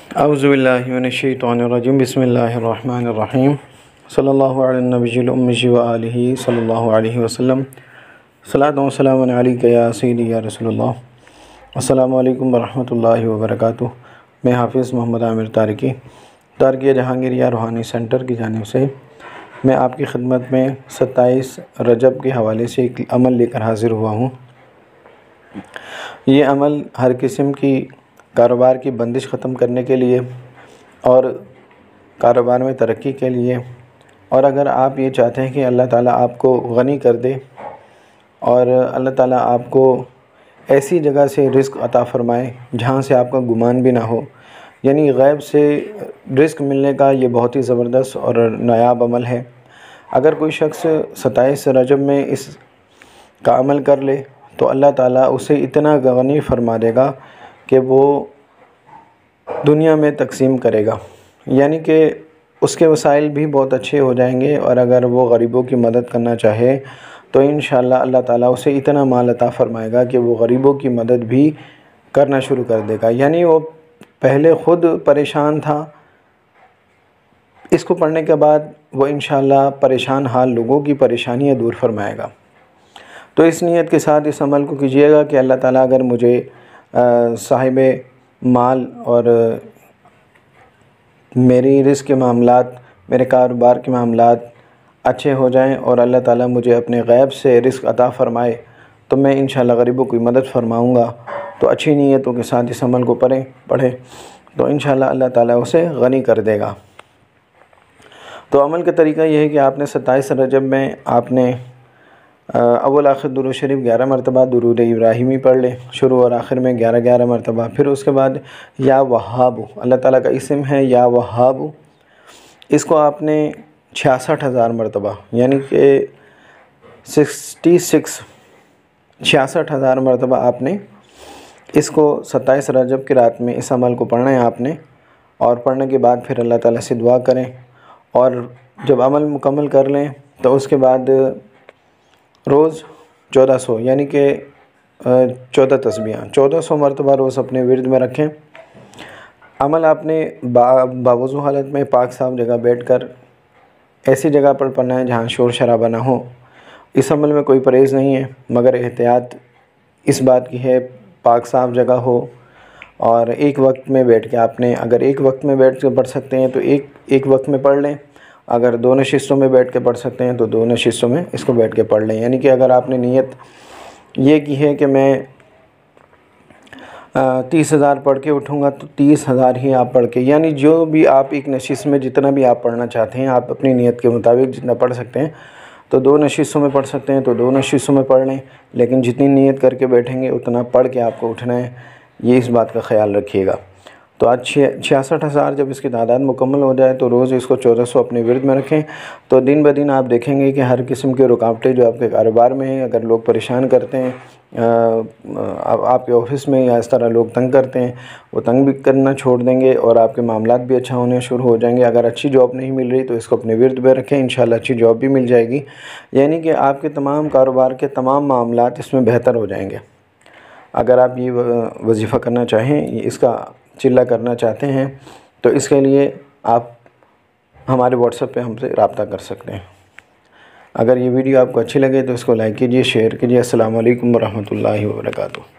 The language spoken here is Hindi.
औज़ुबिल्लाहिमिनश्शैतानिर्रजीम बिस्मिल्लाहिर्रहमानिर्रहीम सल्लल्लाहु अला नबिय्यिल उम्मी व आलिहि सल्लल्लाहु अलैहि वसल्लम सलातु व सलामु अलैका या सय्यदी या रसूलल्लाह। अस्सलामु अलैकुम व रहमतुल्लाहि व बरकातुहू। मैं हाफ़िज़ मोहम्मद आमिर तारिकी जहांगीरिया रूहानी सेंटर की जानिब से मैं आपकी खिदमत में 27 रजब के हवाले से एक अमल लेकर हाज़िर हुआ हूँ। ये अमल हर किस्म की कारोबार की बंदिश ख़त्म करने के लिए और कारोबार में तरक्की के लिए, और अगर आप ये चाहते हैं कि अल्लाह ताला आपको गनी कर दे और अल्लाह ताला आपको ऐसी जगह से रिज़्क़ अता फ़रमाए जहाँ से आपका गुमान भी ना हो, यानी गैब से रिज़्क़ मिलने का ये बहुत ही ज़बरदस्त और नायाब अमल है। अगर कोई शख्स 27 रजब में इस का अमल कर ले तो अल्लाह ताला उसे इतना गनी फ़रमा देगा कि वो दुनिया में तकसीम करेगा, यानी कि उसके वसाइल भी बहुत अच्छे हो जाएंगे। और अगर वो गरीबों की मदद करना चाहे तो इंशाअल्लाह अल्लाह ताला उसे इतना माल अता फ़रमाएगा कि वो गरीबों की मदद भी करना शुरू कर देगा। यानी वो पहले ख़ुद परेशान था, इसको पढ़ने के बाद वो इंशाअल्लाह परेशान हाल लोगों की परेशानियाँ दूर फरमाएगा। तो इस नीयत के साथ इस अमल को कीजिएगा कि अल्लाह ताला अगर मुझे साहिब माल और मेरी रिज़्क़ के मामलात, मेरे कारोबार के मामलात अच्छे हो जाएं और अल्लाह ताला मुझे अपने गैब से रिज़्क़ अता फ़रमाए तो मैं इंशाअल्लाह गरीबों की मदद फ़रमाऊँगा। तो अच्छी नीयतों के साथ इस अमल को पढ़ें तो इंशाअल्लाह अल्लाह ताला उसे गनी कर देगा। तो अमल का तरीका यह है कि आपने 27 रजब में आपने अव्वल आखिर दुरूद शरीफ 11 मरतबा दुरूद इब्राहिमी पढ़ लें, शुरू और आखिर में 11-11 मरतबा। फिर उसके बाद या वहाब, अल्लाह ताला का इसम है या वहाब, इसको आपने 66,000 मरतबा यानी कि 66,000 मरतबा आपने इसको 27 रजब की रात में इस अमल को पढ़ना है आपने। और पढ़ने के बाद फिर अल्लाह ताला से दुआ करें और जब अमल मुकम्मल कर लें तो उसके बाद रोज़ 1400 यानी कि 14 तस्बीहां 1400 मरतबा रोज़ अपने विर्द में रखें। अमल आपने बावज़ू हालत में पाक साफ़ जगह बैठकर ऐसी जगह पर पढ़ना है जहाँ शोर शराबा ना हो। इस अमल में कोई परहेज़ नहीं है, मगर एहतियात इस बात की है पाक साफ़ जगह हो और एक वक्त में बैठ के आपने, अगर एक वक्त में बैठ के पढ़ सकते हैं तो एक वक्त में पढ़ लें, अगर दो नशिस्तों में बैठ के पढ़ सकते हैं तो दो नशिस्तों में इसको बैठ के पढ़ लें। यानी कि अगर आपने नीयत ये की है कि मैं 30,000 पढ़ के उठूँगा तो 30,000 ही आप पढ़ के, यानी जो भी आप एक नशिस्त में जितना भी आप पढ़ना चाहते हैं आप अपनी नीयत के मुताबिक जितना पढ़ सकते हैं, तो दो नशिस्तों में पढ़ सकते हैं तो दो नशिस्तों में पढ़ लें, लेकिन जितनी नीयत करके बैठेंगे उतना पढ़ के आपको उठना है, ये इस बात का ख्याल रखिएगा। तो आज 66,000 जब इसकी तादाद मुकम्मल हो जाए तो रोज़ इसको 1400 अपने विर्द में रखें। तो दिन ब दिन आप देखेंगे कि हर किस्म की रुकावटें जो आपके कारोबार में हैं, अगर लोग परेशान करते हैं, आपके ऑफ़िस में या इस तरह लोग तंग करते हैं, वो तंग भी करना छोड़ देंगे और आपके मामलात भी अच्छा होने शुरू हो जाएंगे। अगर अच्छी जॉब नहीं मिल रही तो इसको अपने विर्द में रखें, इंशाअल्लाह अच्छी जॉब भी मिल जाएगी, यानी कि आपके तमाम कारोबार के तमाम मामलात इसमें बेहतर हो जाएंगे। अगर आप ये वजीफ़ा करना चाहें, इसका चिल्ला करना चाहते हैं तो इसके लिए आप हमारे व्हाट्सएप पे हमसे रब्ता कर सकते हैं। अगर ये वीडियो आपको अच्छी लगे तो इसको लाइक कीजिए, शेयर कीजिए। अस्सलामु अलैकुम व रहमतुल्लाहि व बरकातुहू।